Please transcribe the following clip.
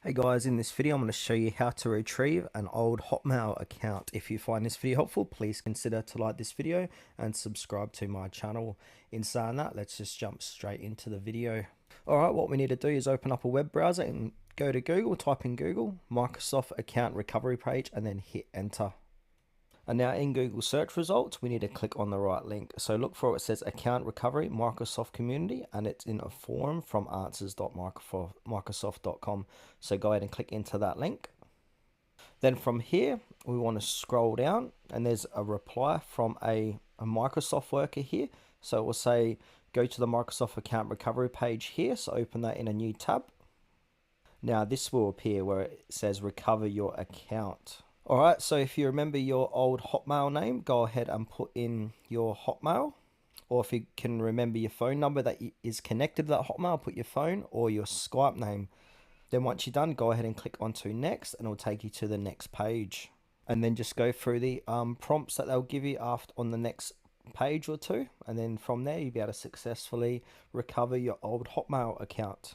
Hey guys, in this video I'm going to show you how to retrieve an old Hotmail account. If you find this video helpful, please consider to like this video and subscribe to my channel. In saying that, let's just jump straight into the video. Alright, what we need to do is open up a web browser and go to Google, type in Google, Microsoft account recovery page, and then hit enter. And now in Google search results, we need to click on the right link. So look for it says account recovery Microsoft community, and it's in a forum from answers.microsoft.com. So go ahead and click into that link. Then from here, we want to scroll down and there's a reply from a Microsoft worker here. So it will say, go to the Microsoft account recovery page here. So open that in a new tab. Now this will appear where it says recover your account. Alright, so if you remember your old Hotmail name, go ahead and put in your Hotmail. Or if you can remember your phone number that is connected to that Hotmail, put your phone or your Skype name. Then once you're done, go ahead and click onto next and it'll take you to the next page. And then just go through the prompts that they'll give you after on the next page or two. And then from there, you'll be able to successfully recover your old Hotmail account.